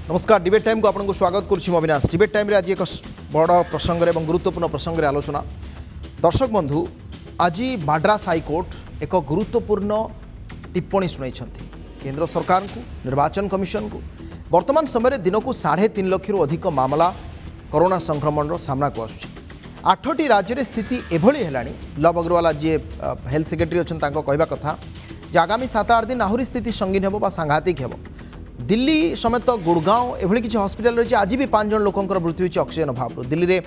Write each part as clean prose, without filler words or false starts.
नमस्कार debate time को आपको स्वागत करुच्ची अविनाश। डिबेट टाइम आज एक बड़ प्रसंग और गुरुत्वपूर्ण प्रसंग आलोचना। दर्शक बंधु आज मद्रास हाईकोर्ट एक गुरुत्वपूर्ण टिप्पणी शुणाई केंद्र सरकार को निर्वाचन कमिशन को वर्तमान समय दिन को 3.5 लाख अधिक मामला कोरोना संक्रमण सामना को आसुची। 8टी राज्य स्थिति एभली है। लव अग्रवाल जी हेल्थ सेक्रेटरी अच्छा कहवा कथा जे आगामी 7-8 दिन आहरी स्थिति संगीन हो सांघातिक हो। दिल्ली समेत गुड़गांव एभली किसी हॉस्पिटल रही आज भी 5 जन लोकंर मृत्यु होती ऑक्सीजन अभाव। दिल्ली में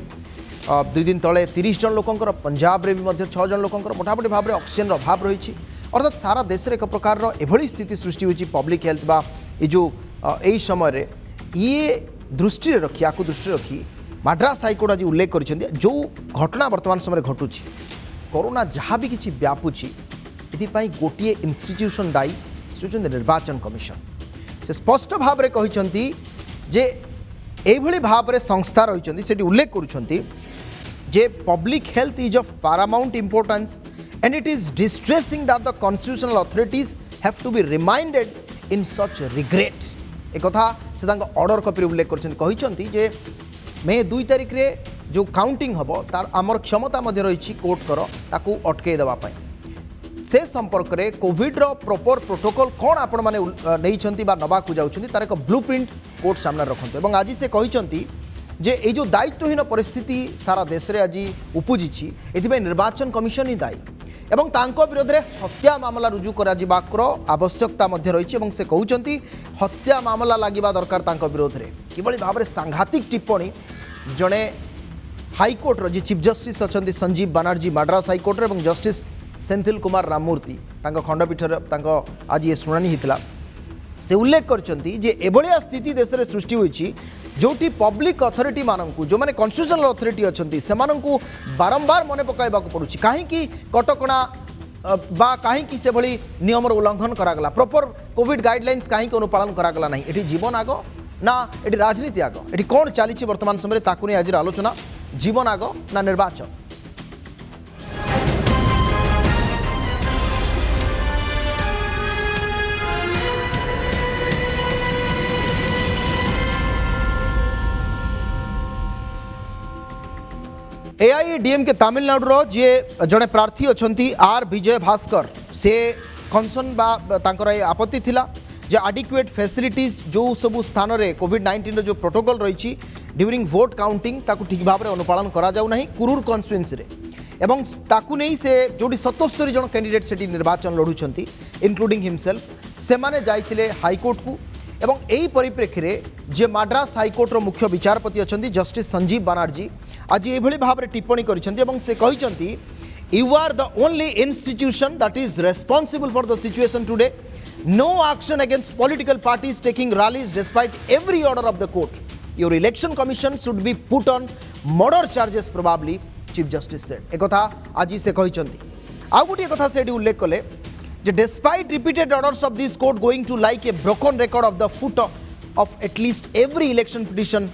2 दिन तले 30 जन लोकंर, पंजाब में भी 6 जन लोकंर मोटामोटी भाव में ऑक्सीजन अभाव रही। अर्थात सारा देश में एक प्रकार एभली स्थिति सृष्टि होती पब्लिक हेल्थ बा जो यही समय ये दृष्टि रखी आपको दृष्टि रखी मद्रास हाईकोर्ट आज उल्लेख कर जो घटना वर्तमान समय घटुची कोरोना जहाँ भी किसी व्यापुची ये गोटे इन्स्टिट्यूशन दायी से निर्वाचन कमिशन। से स्पष्ट भाव में कहते जे एभली भाव में संस्था रही से उल्लेख करुँचे जे public health is of paramount importance and it is distressing that the constitutional authorities have to be reminded in such regret. एक कथा से ऑर्डर कॉपी उल्लेख कर मे 2 तारिख रे जो काउंटिंग हम तार आमर क्षमता रही कोर्ट कर ताकू अटकई देवाई से संपर्क में कोविड रो प्रॉपर प्रोटोकॉल कौन आपण माने नहीं नवा जाऊँ तार एक ब्लूप्रिंट कोर्ट सामने रखते। और आज से कहते जे ये जो दायित्वहीन परिस्थिति सारा देश में आज उपजी ये निर्वाचन कमिशन ही दायी एवं तांको विरोध में हत्या मामला रुजु कर आवश्यकता रही। से कहते हत्या मामला लगे दरकार तांको विरोध में किभली भाव में सांघातिक टिप्पणी जड़े हाईकोर्टर जी चीफ जस्टिस अच्छा संजीव बनर्जी मद्रास हाईकोर्टर और जस्टिस सेंथिल कुमार राममूर्ति खंडपीठ आज ये शुणानी होता से उल्लेख कर स्थिति देश में सृष्टि होती जोटी पब्लिक अथॉरिटी मानू जो मैंने कॉन्स्टिट्यूशनल अथॉरिटी अच्छा से बारंबार मन पकाइबा पड़ुछि कहीं कटकणा बा कहीं से भली नियम उल्लंघन करागला प्रॉपर कोविड गाइडलाइंस कहीं अनुपालन करागला नहीं। एटी जीवन आग ना एटी राजनीति आग एटी कौन चली वर्तमान समय ताकू नहीं आज आलोचना जीवन आग ना निर्वाचन। एआईएडीएमके तमिलनाडु जी जड़े प्रार्थी अच्छा आर विजय भास्कर से कनसर्न बा आपत्ति थिला जे एडिक्वेट फैसिलिटीज जो सबू स्थान में कोविड-19 जो प्रोटोकॉल रही ड्यूरिंग वोट काउंटिंग ताकू ठीक भाव में अनुपालन करा जाऊ नहीं कुरूर कन्स्टिट्युएंसी रे एवं ताकू नहीं से जोटी 77 जन कैंडिडेट से निर्वाचन लड़ुंट इंक्लूडिंग हिमसेल्फ से माने जाइथिले हाईकोर्ट को एवं यही परिप्रेक्षी में जे मद्रास हाईकोर्टर मुख्य विचारपति अच्छा जस्टिस संजीव बनर्जी आज ये भाव में टिप्पणी कर you are the only institution that is responsible for the situation today. No action against political parties taking rallies despite every order of the court. Your election commission should be put on murder charges probably chief justice said. एक कथा आज से कहते आउ गोटे कथा से उल्लेख कले despite repeated orders of this court going to like a broken record of the foot of at least every election petition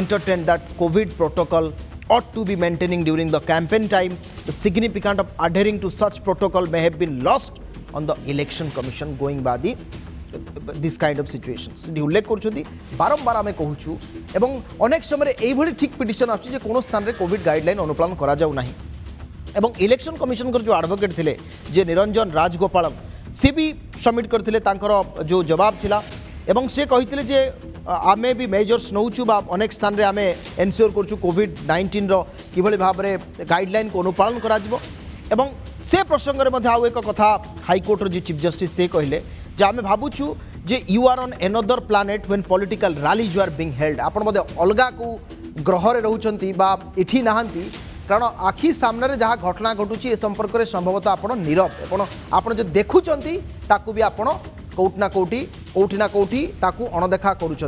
entertained that COVID protocol ought to be maintaining during the campaign time, the significance of adhering to such protocol may have been lost on the election commission going by this kind of situations। उल्लेख कर बारंबार आम कहूँ एवं अनेक समय यही ठीक पिटिशन आसुचे कौन स्थान में कोविड गाइडलाइन अनुपालन करा जाऊ नहीं एवं इलेक्शन कमिशन जो एडवोकेट थे जे निरंजन राजगोपालम सी भी सबमिट करते जो जवाब थिला एवं से कहते जे आमे भी मेजर्स नौचु बा अनेक स्थान रे आमे एनश्योर करछु कोविड-19 रो किभली भाव में गाइडलाइन को अनुपालन करा जिवो। एवं से प्रसंग में आउ एक कथा हाईकोर्टर जी चीफ जस्टिस से कहले जे आमे भाबुछु जे you are on another planet when political rallies you are being held. आपण मधे अलगा को ग्रह रे रहउचंती बा इठी नाहंती कारण आखि सामने जहाँ घटना घटुची ए संपर्क में संभवतः आप नीरव आप जो देखुं ताकू भी आपण कौटी ना कौटी ताकू अणदेखा करुँच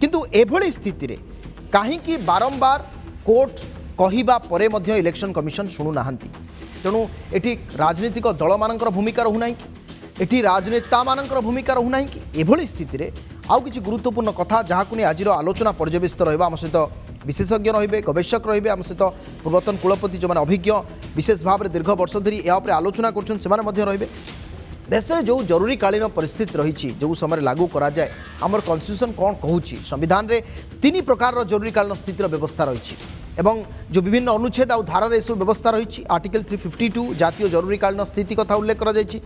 किंतु एभली स्थिति रे कहीं बारंबार कोर्ट कहवा परे मध्य इलेक्शन कमिशन शुणुना। तेणु एटी राजनीतिक दल मानकर भूमिका रहूना कि एटी राजनेता मानकर भूमिका रहूना कि एभली स्थिति रे आउ किछि गुरुत्वपूर्ण कथा जहाँ को आज आलोचना पर्यवेसित रहा आम सहित विशेषज्ञ रे गवेषक रे आम सहित पूर्वतन कुलपति जो मैंने अभिज्ञ विशेष भाव में दीर्घ वर्ष धरी या आलोचना कर देश में जो जरूरीकालीन परिस्थिति रही जो समय लागू करा जाए आमर कन्स्टिट्यूशन कौन कहूँ संविधान रे 3 प्रकार जरूरीकालीन स्थितिर व्यवस्था रही एवं जो विभिन्न अनुच्छेद आ धारार सब व्यवस्था रही आर्टिकल 352 जातीय जरूरीकालीन स्थिति कथा उल्लेख करा जायछि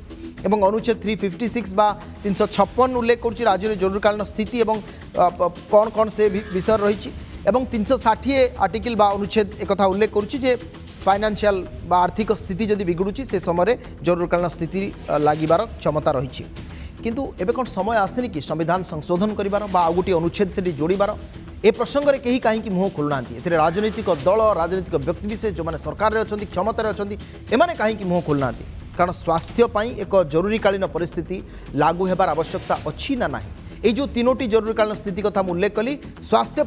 एवं अनुच्छेद 356 बा 356 उल्लेख कर राज्य में जरूरीकालीन स्थिति एवं कौन कौन से विषय रही एवं 360 आर्टिकल बा अनुच्छेद एक उल्लेख कर फाइनेंशियल बा आर्थिक स्थिति जदि बिगड़ुची से समय जरूरीकालीन स्थिति लागिबार क्षमता रही किंतु एबे कौन समय आसनी कि संविधान संशोधन करिबार बा आ गोटे अनुच्छेद से जोड़बार ए प्रसंग में कहीं कहीं मुँह खोलुना राजनीतिक दल राजनीतिक व्यक्तिशेष जो मैंने सरकार में अच्छा क्षमतार अच्छा एमाने कहीं मुँह खोलुना कारण स्वास्थ्य एक जरूरीकालीन परिस्थिति लागू होबार आवश्यकता अच्छी ना ना ये जो 3टी जरूरीकालीन स्थिति कथा उल्लेख कली स्वास्थ्य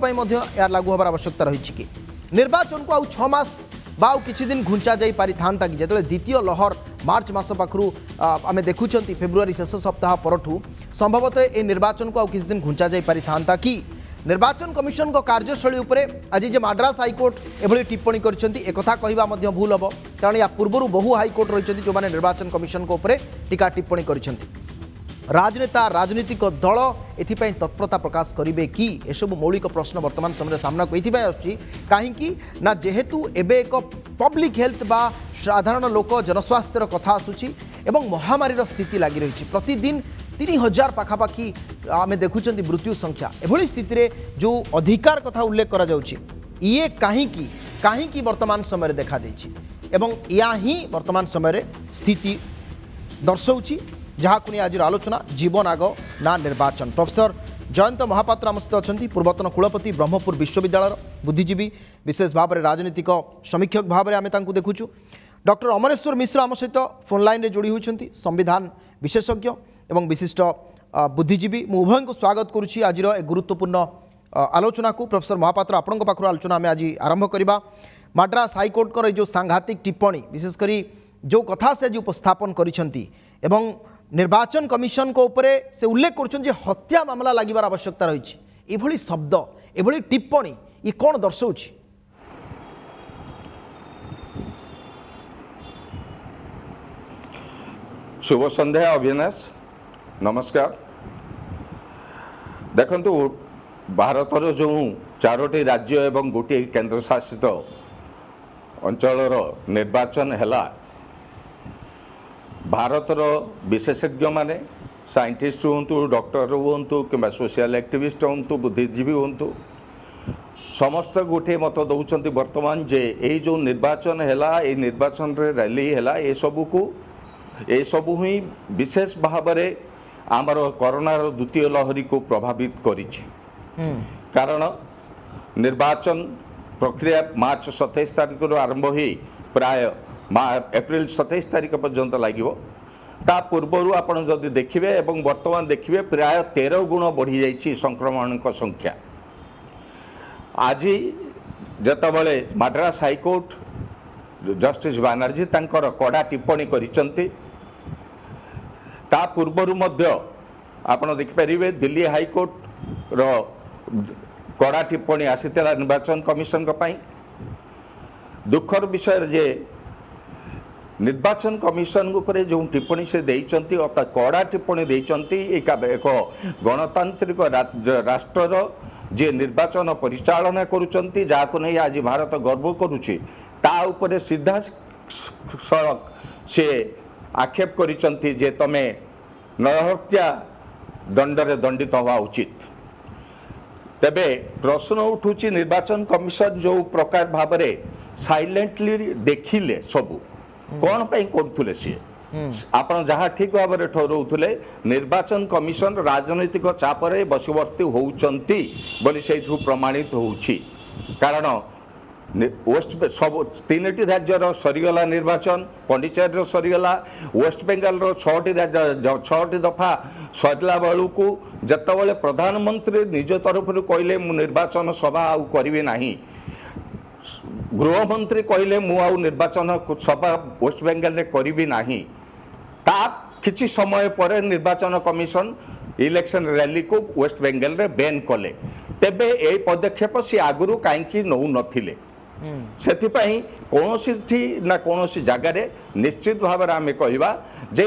यार लागू होबार आवश्यकता रही कि निर्वाचन को आउ 6 मास बा किछि दिन घुंचा जाई पारि थांता कि जतले द्वितीय लहर मार्च मास पाखरु आमे देखुचंती फेब्रुआरी शेष सप्ताह परठू संभवतः ए निर्वाचन को आउ किछि दिन घुंचा जाई पारि थांता कि निर्वाचन कमिशन को कार्यशैली उपरे आज जे मद्रास हाईकोर्ट एभली टिप्पणी करछंती एकथा कहबा मध्य भूल हबो कारण या पूर्वरु बहु हाईकोर्ट रहिछंती जो माने निर्वाचन कमिशन को उपरे टीका टिप्पणी करछंती राजनेता राजनीतिक दल एथिपाई तत्परता प्रकाश करेंगे कि एसबू मौलिक प्रश्न वर्तमान समय सामना को ये आसूँ कहीं ना जेहेतु एबे एक पब्लिक हेल्थ बा साधारण लोक जनस्वास्थ्यर कथा आसूची एवं महामारी स्थिति लगी रही प्रतिदिन 3000 पाखापाखि आम देखुं मृत्यु संख्या एभली स्थिति जो अधिकार कथा उल्लेख करा जाउची ये कहीं वर्तमान समय देखा देछि एवं या ही वर्तमान समय स्थिति दर्शाऊँ जहाँ को आज आलोचना जीवन आग ना निर्वाचन प्रोफेसर जयंत महापात्र आम सहित अच्छा पूर्वतन कुलपति ब्रह्मपुर विश्वविद्यालय बुद्धिजीवी विशेष भाव में राजनीतिक समीक्षक भाव में आम देखुचु डॉक्टर अमरेश्वर मिश्र आम सहित फोन लाइन में जोड़ी होती संविधान विशेषज्ञ एवं विशिष्ट बुद्धिजीवी मु उभय को स्वागत करुच्ची आज गुरुत्वपूर्ण आलोचना को प्रोफेसर महापात्र आपण पाखर आलोचना आम आज आरंभ करवा मद्रास हाईकोर्ट कर जो सांघातिक टिप्पणी विशेषकर जो कथा से आज उपस्थापन करिसेंती एवं निर्वाचन कमिशन को ऊपर से उल्लेख कर हत्या मामला लागिबार आवश्यकता रही एभली शब्द एभली टिप्पणी ये कौन दर्शाऊ शुभ संध्या अविनाश नमस्कार देखंतु भारतर जो 4टी राज्य एवं गोटे केंद्र शासित अंचलर निर्वाचन हैला भारतर विशेषज्ञ माने साइंटिस्ट हूँ डॉक्टर हूँ कि सोशल एक्टिविस्ट हूँ बुद्धिजीवी हूँ समस्त गोटे मत दौरान वर्तमान जे ये जो निर्वाचन हैला ये निर्वाचन रे रैली हैला ये सबू ही विशेष भाव में आमर कोरोनार द्वितीय लहरी को प्रभावित करिछि कारण निर्वाचन प्रक्रिया मार्च 27 तारिख आरंभ हो प्राय एप्रिल 27 तारिख पर्यंत लगे ता पूर्वर आपड़ जदि देखिए एवं वर्तमान देखिए प्राय 13 गुण बढ़ी जाइए संक्रमण संख्या आज जतबले मद्रास हाईकोर्ट जस्टिस बनर्जी तांकर कड़ा टिप्पणी करिसंती ता पूर्वर मध्य आपड़ देखिपारे दिल्ली हाईकोर्ट रो कड़ा टिप्पणी आसीला निर्वाचन कमिशन दुखर विषय जे निर्वाचन कमिशन उपरे जो टिप्पणी से देइचंती अर्थात कड़ा टिप्पणी देइचंती एक गणतांत्रिक राष्ट्र जे निर्वाचन परिचालना करुचंती जाको नहीं आज भारत गर्व करुची ता उपरे सीधा सड़क से आक्षेप करिचंती जे तमे नरहत्या दंडरे दंडित हवा उचित तेबे प्रश्न उठुची निर्वाचन कमिशन जो प्रकार भाव में साइलेंटली देखिले सबू कौन पाई करुले सी आप जहाँ ठीक भाव में ठहराउले निर्वाचन कमिशन राजनैतिक चापरे बशवर्ती होउचंती बोली से प्रमाणित होउची कारण वेस्ट सब 3टी राज्यर सरीगला निर्वाचन पंडिचेरी सरीगला वेस्ट बेंगल 6टी दफा सरला बेलू को जितेबाला प्रधानमंत्री निज तरफ कहले मु निर्वाचन सभा आउ करी ना गृहमंत्री कहले मु आउ निर्वाचन सभा वेस्ट बेंगल रे करी ना ता किछि समय पर निर्वाचन कमिशन इलेक्शन रैली को वेस्ट बेंगल रे बैन कले तेबे ए पदक्षेप सी आगुरु कहीं नौ नथिले सेथिपाई कौनसी ना कौनसी जगार निश्चित भाव में आम कहवा जे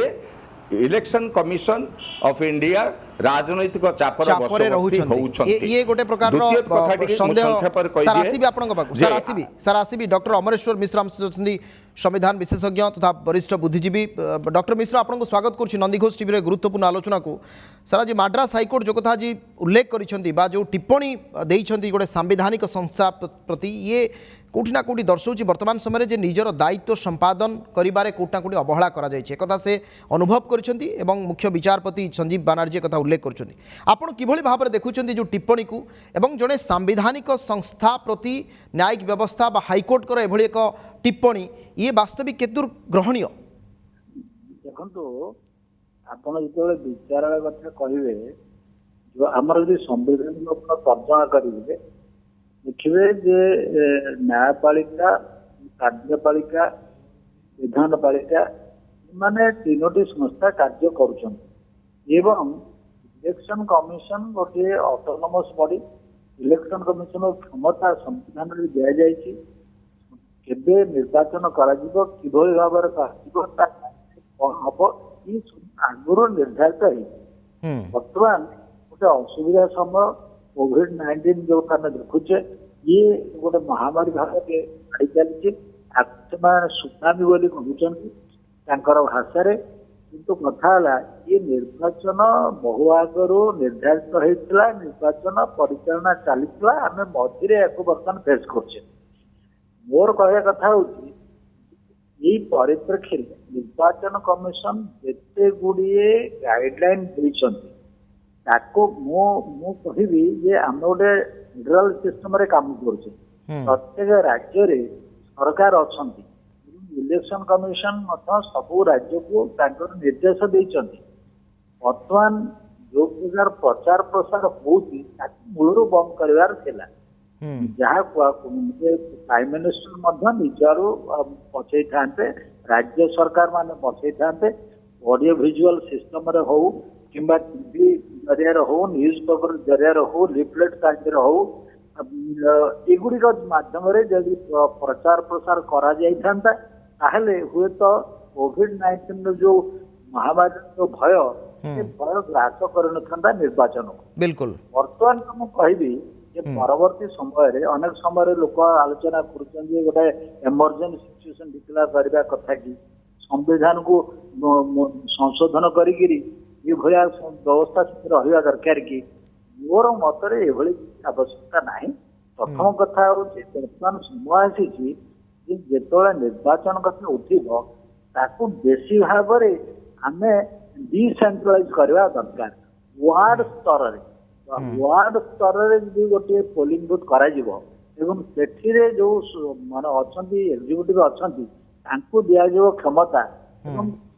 इलेक्शन कमिशन ऑफ इंडिया राजनैतिक चापर चापरे ये गोटे प्रकार संदेह सर आसीबी आपन पाखु सर आसीबी डॉक्टर अमरेश्वर मिश्र हम अछंती संविधान विशेषज्ञ तथा वरिष्ठ बुद्धिजीवी डॉक्टर मिश्र आपन को स्वागत करछि नंदीघोष टीवी रे गुरुत्वपूर्ण आलोचना को सर आज मद्रास हाईकोर्ट जो कथा आज उल्लेख करिसेंती बा जो टिप्पणी देइछंती गोटे संवैधानिक संस्था प्रति ये कोठी ना कोठी दर्शाऊँ वर्तमान समय जे निजर दायित्व संपादन करिबारे कोठी ना कोठी अवहेला करा जायछि कथा से अनुभव करिसेंती एवं मुख्य विचारपति संजीव बानर्जी कथा उल्लेख करिसेंती आपण किभली भाबरे देखुछंती जो टिप्पणी को एवं जने सांविधानिक संस्था प्रति न्यायिक व्यवस्था बा हाईकोर्ट कर एभली एक टिप्पणी ये वास्तविक केतुर ग्रहणीय देखो आपण जो विचार कथा कहे जो आमर जो संविधान तर्जमा करेंगे देखिए जे न्यायपालिका कार्यपालिका विधानपालिका माने तीनोटी संस्था कार्य करुछन एवं इलेक्शन कमिशन गोटे ऑटोनोमस बॉडी इलेक्शन कमिशन क्षमता संविधान रे दिया जायछि केबे निर्वाचन करा जिवो किभली भाବରେ काजिवो ता कोन हबो ई आगुरो निर्धारित है वर्तमान गोटे असुविधा समय कोविड-19 जो आम देखुचे ये गोटे महामारी भाव में आई चलती सुनामी बोली कहते भाषा किंतु कथा ये निर्वाचन बहु आगु निर्धारित होता निर्वाचन परिचालना चली आम मझे या बर्तमान फेस कर मोर कह कथा यही परिप्रेक्षी निर्वाचन कमिशन जिते गुड़िए गाइडलाइन देते ताको मु कहबी जे आम गोटे फेडराल सिस्टम रे काम करुचे प्रत्येक राज्य रे सरकार अछंती इलेक्शन कमिशन सबू राज्य को निर्देश देइछंती वर्तमान जो प्रकार प्रचार प्रसार होती मूलरू बंद करार थिला जहाँ प्राइम मिनिस्टर निजारू पछई थांते राज्य सरकार माने पछई थांते ऑडियो विजुअल सिस्टम रे हो किंबा टीवी जरिया हो न्यूज पेपर जरिया हो लिफलेट कार्य हो एगुड़िक मध्यम जदि प्रचार प्रसार करा जाइथांता ताहले हुए तो कोविड-19 जो महामारी जो भय भय ग्रास कर निर्वाचन को बिल्कुल वर्तमान तो कहबी परवर्ती समय अनेक समय लोक आलोचना कर गोटे इमरजेंसी सिचुएशन डिक्लेयर करने कथा कि संविधान को संशोधन करी ये भया व्यवस्था रहा दरकार कि मोर मतरे एभली आवश्यकता नहीं प्रथम कथा वर्तमान समय आसी जो निर्वाचन कथा उठिबो ताकू बेसी भाव आम डिसेंट्रलाइज करवा दरकार वार्ड स्तर यदि गोटे पोलिंग बुथ करा से जो मान अच्छा एक्जिक्यूटिव अच्छा दिया क्षमता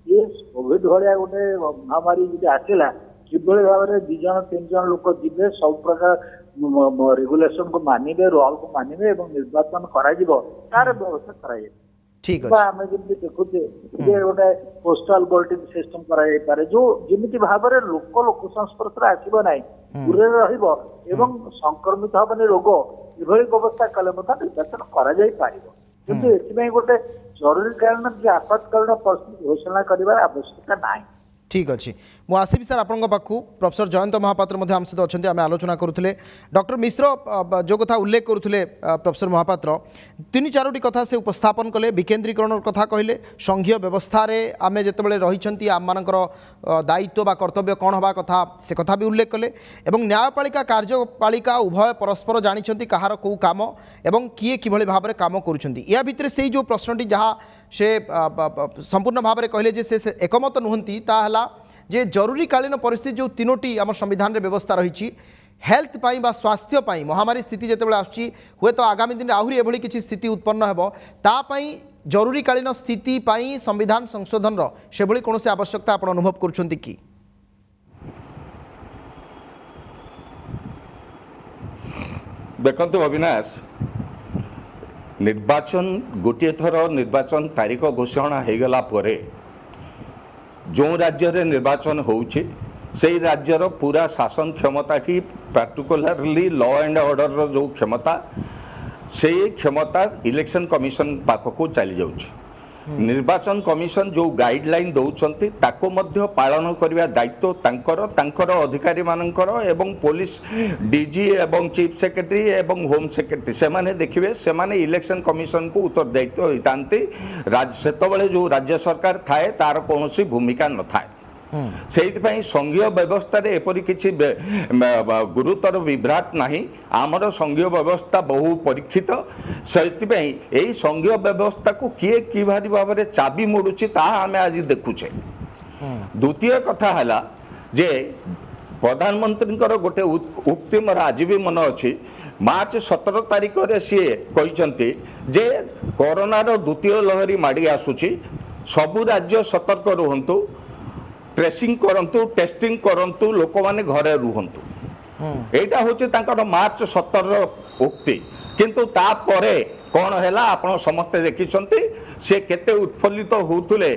ये कोविड भाया गोटे महामारी जो आसला किभली भाव में 2 जन 3 जन लोक जीवे सब प्रकार रेगुलेशन को मानिबे रूल को मानिबे एवं निर्वाचन करा तार व्यवस्था करा ठीक आम जमी देखुचे गोटे पोस्टाल वोटिंग सिस्टम करा जो जमी भाव में लोक संस्पर्श आसब ना दूर रही संक्रमित हेनी रोग ये व्यवस्था कले निर्वाचन कर किंतु एथि गोटे जरूरीकालीन कि आपातकालीन परिस्थिति घोषणा करने आवश्यकता ना ठीक अच्छे मुझे आसबि सर आपण पाखु प्रोफेसर जयंत महापात्र आम सहित अच्छा आम आलोचना करुले डॉक्टर मिश्र जो कथा उल्लेख करुले प्रोफेसर महापात्र 3-4टी कथा से उपस्थापन कले विकेन्द्रीकरण कथा कहले संघीय व्यवस्था आम जिते रही आम मानकर दायित्व बा कर्तव्य कौन हवा कथा से कथा भी उल्लेख कले एवं न्यायपालिका कार्यपालिका उभय परस्पर जानी कहार कौ काम एवं किए किभली भाव में काम करुँच या भितर से जो प्रश्नटी जहाँ से संपूर्ण भाव में कहले से एकमत नुहति ताहला जे जरूरीकालीन परिस्थिति जो 3टी आम संविधान रे व्यवस्था रही हेल्थ पाई बा स्वास्थ्य पाई महामारी स्थिति जितेबाला आसुची हुए तो आगामी दिन आहरी एभली किसी स्थिति उत्पन्न हेबो ता पाई जरूरीकालीन स्थिति पाई संविधान संशोधन रो सेभली कोनोसी आवश्यकता आपण अनुभव करूछंती कि देखंतु अविनाश निर्वाचन गोटे थर निर्वाचन तारीख घोषणा हो गला परे जो राज्य रे निर्वाचन होउछि सेई राज्यर पूरा शासन क्षमता ठी पार्टिकुलरली लॉ एंड ऑर्डर रो जो क्षमता से क्षमता इलेक्शन कमिशन पाखक चली जाउछि निर्वाचन कमिशन जो गाइडलाइन दौरान ताको मध्य पालन करने दायित्व तांकर अधिकारी मानकर एवं पुलिस डीजी एवं चीफ सेक्रेटरी एवं होम सेक्रेटरी से माने देखिए से माने इलेक्शन कमिशन को उत्तरदायित्व होता से जो राज्य सरकार थाए तार कौन भूमिका न थाए से संघीय व्यवस्था एपरी किसी गुरुतर विभ्राट नहीं आमर संघीय व्यवस्था बहु परीक्षित से संघीय व्यवस्था को किए कि भाव में चाबी मोड़ुची आम आज देखुचे द्वितीय कथा है जे प्रधानमंत्री गोटे उक्ति मोर आज भी मन अच्छी मार्च 17 तारिख रे सी कहते जे कोरोनार द्वितीय लहरी माड़ी आसुची सबु राज्य सतर्क रुहंतु ट्रेसिंग करंतु टेस्टिंग करंतु लोक माने घरे रुहंतु एटा होचे तांकर मार्च 17 उक्ति किंतु ता परे कौन है आपण समस्ते देखिछंती से केते उत्फुल्लित होउतले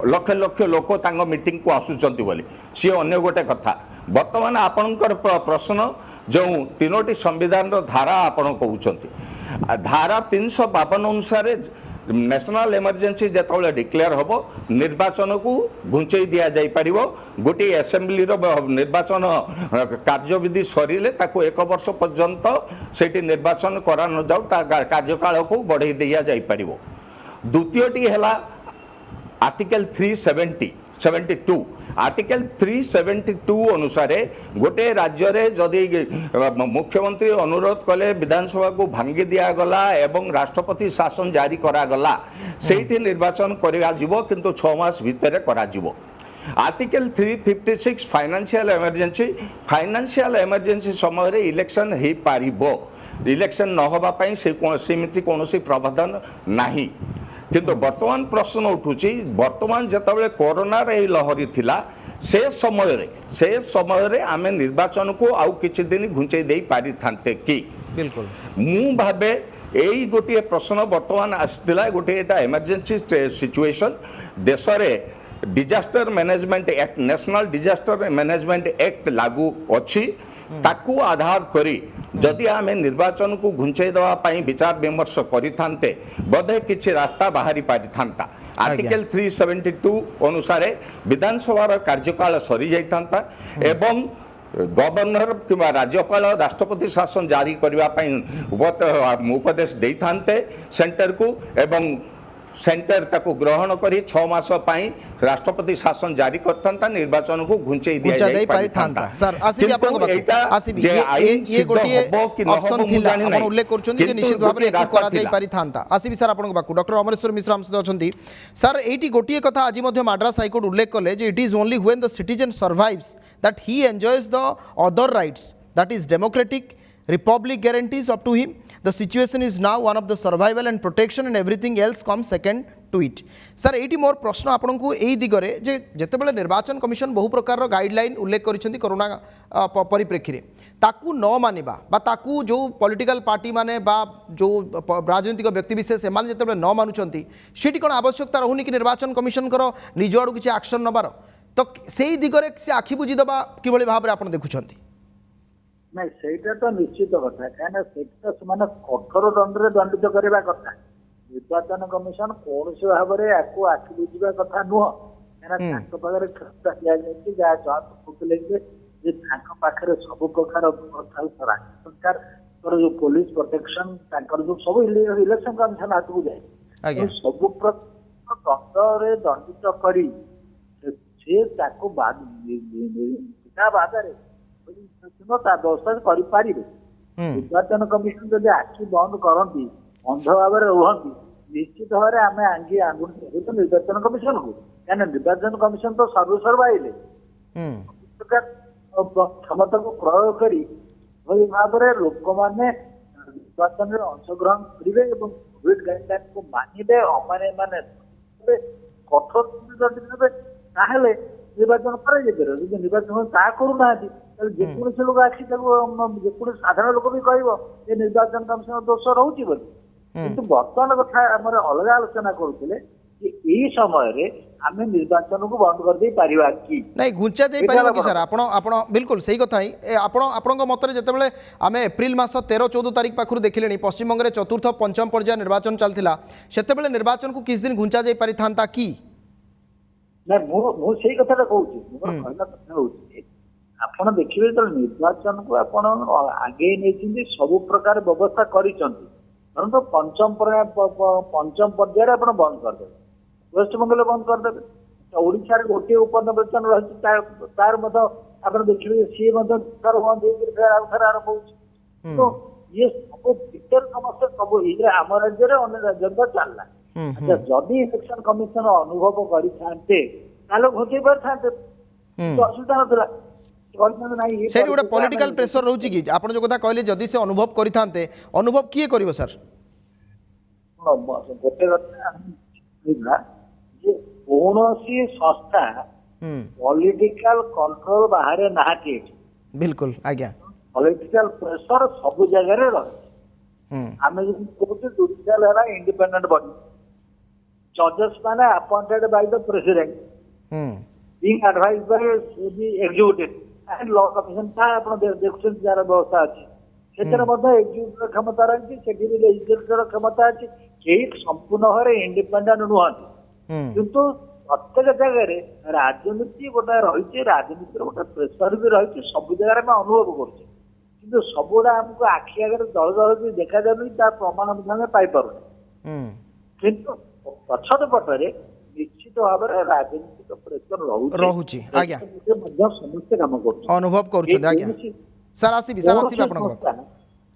लक्ष लक्ष लोक तांग मीटिंग को आसुचंती बोली सी अन्य गोटे कथा वर्तमान आपणकर प्रश्न जो तीनोटी संविधान धारा आपण कहउचंती धारा 352 अनुसार नेशनल इमरजेंसी जिते डिक्लेयर हम निर्वाचन को घुंचई दि जापर गोटे एसेम्बली निर्वाचन कार्यविधि सरिले ताको 1 वर्ष पर्यंत से निर्वाचन करा न जाऊ कार्यकाल को बढ़ई दि जापर द्वितीयटी है आर्टिकल 372 आर्टिकल 372 अनुसार गोटे राज्य रे जदि मुख्यमंत्री अनुरोध कले विधानसभा को भांगी दिगला एवं राष्ट्रपति शासन जारी करागला से निर्वाचन करा किंतु 6 मास भितर करा आर्टिकल 356 फाइनेंशियल इमरजेंसी समय इलेक्शन हो पारिबो इलेक्शन न होबा पई सेमिति कोनोसी प्रावधान नाही किंतु वर्तमान प्रश्न उठुची वर्तमान जतबेले कोरोना रे लहरी थिला से समय रे आमे निर्वाचन को आउ किछि दिन घुंचै देई पारि थांते कि बिल्कुल मु भाबे एई गोटे प्रश्न वर्तमान आस्तिला गोटे एटा इमरजेंसी सिचुएशन देश रे disaster management act national disaster management act लागू अछि ताकू आधार करी जदि आमे निर्वाचन को घुंचई देवा पई विचार विमर्श करि थांते बधे किछि रास्ता बाहरी पारि थांता आर्टिकल 372 अनुसार विधानसभा कार्यकाल सरी जाई थांता एवं गवर्नर किंवा राज्यपाल राष्ट्रपति शासन जारी करबा पई उपदेश देई थांते सेंटर को एवं सेंटर ताको ग्रहण करी 6 मास पई राष्ट्रपति शासन जारी करता निर्वाचन को घुंचई दिया जाई पारि थांता सर आसीबी आपन आसीबी ये गोटे ऑप्शन थिला आपण उल्लेख करछन जे निश्चित भाव रे एकु करा जाई पारि थांता आसीबी सर आपन बाकू डॉक्टर अमरेश्वर मिश्र हम सहित अछंती सर एटी गोटे कथा आज मध्य मद्रास हाईकोर्ट उल्लेख कले जे it is only when the citizen survives that he enjoys the other rights that is democratic republic guarantees up to him the situation is now one of the survival and protection and everything else comes second to it sir एटी मोर प्रश्न आपन को एई दिगरे जे जते बेले निर्वाचन commission बहु प्रकार रो गाइडलाइन उल्लेख करिसेंती कोरोना परिप्रेक्षी रे ताकू न मानिबा बा ताकू जो पॉलिटिकल पार्टी माने बा जो राजनीतिक व्यक्ति विशेष से माने जते बेले न मानुचंती सेठी कोन आवश्यकता रहउनी कि निर्वाचन कमिशन करो निज आडू किछि एक्शन नबार तो सेई दिगरे से आखि बुझी दबा किभली भाव रे आपन देखुचंती नहीं सेटा तो निश्चित कथा कहना सेटा से कठोर दंड रे दंडित करबा कथा निर्वाचन कमिशन कौन से भाव में आपको आखि बुझा कथा नुह कहना पाखे क्षमता दि जाए जहाँ कहते जे पाखे सब प्रकार व्यवस्था राज्य सरकार जो पुलिस प्रोटेक्शन जो सब इलेक्शन कमिशन हाथ को जाए सब दंड दंडित करी बिना बाधा व्यवस्था कर निर्वाचन कमिशन जब आखि बंद करती अंध भाव रुहति निश्चित भाव में आम आंगी आंगुठी तो निर्वाचन कमिशन को क्या निर्वाचन कमिशन तो सर्वसर्वा आइले क्षमता को प्रयोग कर भाव में लोक मैंने निर्वाचन में अंशग्रहण करेंगे कोविड गाइडलाइन को मानिबे अमाने माने कठोर दंडित निर्वाचन कर निर्वाचन ता करूना जेकोसी लोक आखि जेको साधारण लोक भी कह निर्वाचन कमिशन दोष रोचे बोली किंतु बर्तमान कथा आम अलग आलोचना करुले समय आम निर्वाचन को बंद कर दे पारिबा कि नहीं घुंचा जाई परिबा कि सर आपण आपण बिल्कुल सही कथा ही आपण आपणक मतरे जेतेबेले आमे एप्रिल मास 13-14 तारिख पाखरु देखिलेनी पश्चिम बंग रे चतुर्थ पंचम पर्याय निर्वाचन चलथिला सेतेबेले निर्वाचन को किस दिन घुंचा जाई पारि थांता कि ना मो सही कथा कहूची मोर कहला कथा होची आपण देखिबे तो निर्वाचन को आपण आगे नेचिंदी सब प्रकार व्यवस्था करिसंती परंतु पंचम पर्याय आपण बंद कर देबे वेस्ट बंगाल बंद कर देबे ओडिशा रे गोटे उपनिर्वाचन रही तार मत आप देखिए सी सर बंद फिर आउथर आरंभ हो तो ये सब भीतर समस्या सब ये आम राज्य में अन्य राज्य में चलला अच्छा जदि इलेक्शन कमिशन अनुभव करते घोषे पारे असुविधा नाला से गोटे पॉलिटिकल प्रेशर रोची कि आप जो कथा कहले जदि से अनुभव करिथांते अनुभव किए करिवो सर गोटे कथा कौन संस्था पॉलिटिकल कंट्रोल बाहर ना बिल्कुल आज्ञा पॉलिटिकल प्रेशर सब जगह रही आम कहते जुडिशियल है इंडिपेंडेंट बॉडी जजेस माने appointed by the president being advise by the executive and law commission था आपण देखुछन जार व्यवस्था अछि सेतर मध्ये एग्जीक्यूटिव क्षमता रही सेठी लेजिस्लेचर क्षमता अछि केही संपूर्ण भारे इंडिपेंडेंट नुहंती किंतु प्रत्येक जगह राजनीति गोटे रही राजनीति गोटे प्रेसर भी रही सब जगह में अनुभव कर सबुड़ा आमको आखि आगे दल दल देखा जाए प्रमाण आम पाइपर किंतु पछद पटरे निश्चित भाव में राजनीतिक प्रेसर रहुची आज्ञा समस्ते काम कर अनुभव कर सर आसबी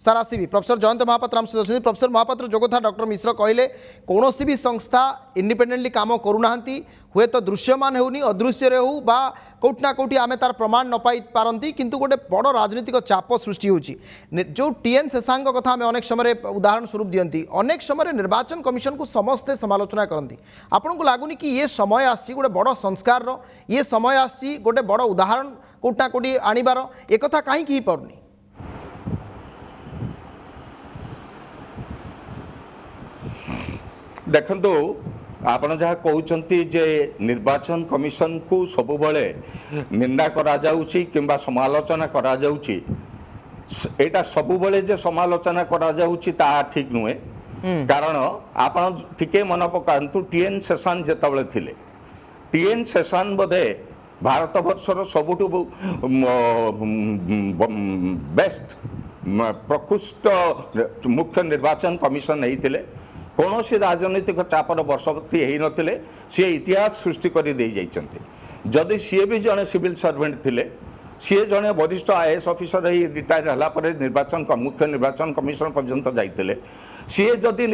सर आसबी प्रोफेसर जयंत महापात्र आम सहित अच्छे प्रोफेसर महापात्र जो कथा डॉक्टर मिश्र कहले कौन भी संस्था इंडिपेंडेंटली काम करूना हुए तो दृश्यमान होनी अदृश्य हो कौटना कौटी आम तार प्रमाण न पाई पारती किंतु गोटे बड़ राजनीतिक चाप सृष्टि होची जो टीएन शेषांग कथा आम अनेक समय उदाहरण स्वरूप दियंती अनेक समय निर्वाचन कमिशन को समस्ते समालोचना करती आपन को लगुनि कि ये समय आसी गोटे बड़ संस्कार ये समय आसी गोटे बड़ उदाहरण कौटना कौटी आनिबार एक कथा कहीं ही पारुनी देखंतु आपण जहाँ कहते जे निर्वाचन कमिशन को सब बड़े निंदा करा जाउची किंबा समालोचना करा जाउची एटा सब बड़े जे समालोचना करा जाउची ता ठीक नुहे कारण आपण ठीके मन पकांतु टीएन शेषान जेतबले थिले टीएन शेषान बोधे भारत वर्षर सबुठु बेस्ट प्रकृष्ट मुख्य निर्वाचन कमिशन नहीं कौन सी राजनीतिक चापर वर्षवर्ती होते सी इतिहास सृष्टि कर जदि सी भी जड़े सिविल सर्वेंट थे सी जड़े वरिष्ठ आईएएस ऑफिसर ही रिटायर है निर्वाचन मुख्य निर्वाचन कमिशन पर्यंत जाते सी जदि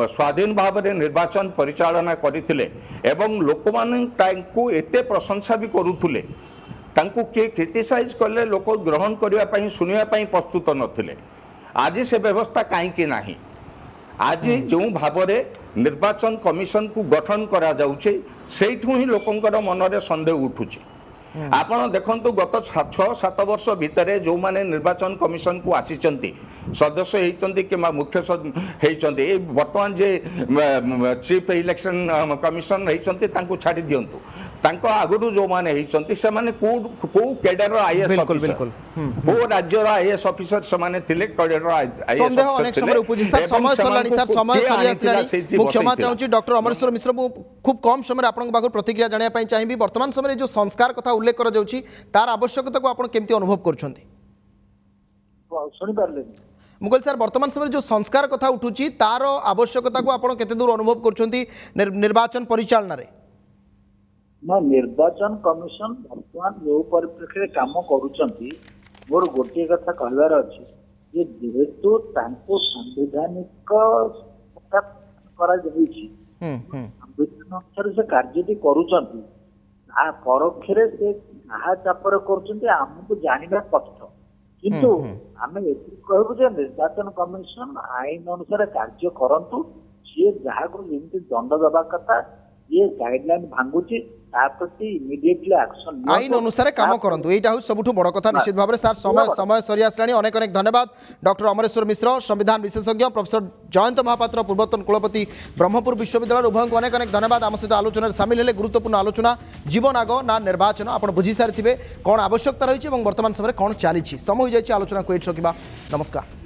स्वाधीन भाव में निर्वाचन परिचालना करते एवं लोक मानू एते प्रशंसा भी करुले किए क्रिटिसाइज कले लोक ग्रहण करने शुणापी प्रस्तुत नथिले आज से व्यवस्था कहीं नहीं आज जो भाव में निर्वाचन कमिशन को गठन करा जाउछे सेठू ही लोकंकर मन रे संदेह उठुची आपण देखंतु गत 6-7 वर्ष भितर जो माने निर्वाचन कमिशन को आसीचंती सदस्य होइचंती कि मुख्य होइचंती ए वर्तमान जे चीफ इलेक्शन कमिशन होइचंती तांको छाडी दियंतु तांको आगुरु जो माने होइचंती से माने को कैडर आईएएस ऑफिसर को राज्य आईएएस ऑफिसर से माने थिले कैडर आईएएस संदेह अनेक समय उपजि सर समय सरलानी सर समय सरी आसलानी मु क्षमा चाहूची डॉक्टर अमरेश्वर मिश्र मु खूब कम समय आपन बागु प्रतिक्रिया जानिया पई चाहिबी वर्तमान समय जो संस्कार कथा उल्लेख करा जाउची तार आवश्यकता को आपण केमती अनुभव करछंती सुनि पारले मुगल सर वर्तमान समय जो संस्कार कथा उठुची तार आवश्यकता को आपण केते दूर अनुभव करछंती निर्वाचन परिचालना रे निर्वाचन कमिशन वर्तमान जो परिप्रेक्षी काम करुचंती मोर गोटे कथा कहबार अछि जे जेहेतु तांको संवैधानिक करा जाउची संविधान अनुसार से कार्यटी करुचंती आ परोक्षरे से कहा चापर करुचंती हमको जानिबा कष्ट किंतु आमे एति कहबो जे निर्वाचन कमिशन आईन अनुसार कार्य करंतु सी जहाँ को जेमती दंड दबा कथा ये गाइडलाइन भांगुची ता प्रति इमिडिएटली एक्शन आईन अनुसार काम करंतु एटा हूँ सबुठु बड़ कथा निश्चित भाव में सार समय समय सरी आसलाणी अनेक अनेक धन्यवाद डॉक्टर अमरेश्वर मिश्र संविधान विशेषज्ञ प्रोफेसर जयंत महापात्र पूर्वतन कुलपति ब्रह्मपुर विश्वविद्यालय उभय को अनेक अनेक धन्यवाद आम सहित आलोचना सामिल हेले गुरुत्वपूर्ण आलोचना जीवन आग ना निर्वाचन आप बुझी सारी कौन आवश्यकता रही वर्तमान समय कौन चली समय हो जाए आलोचना को एट रखा नमस्कार।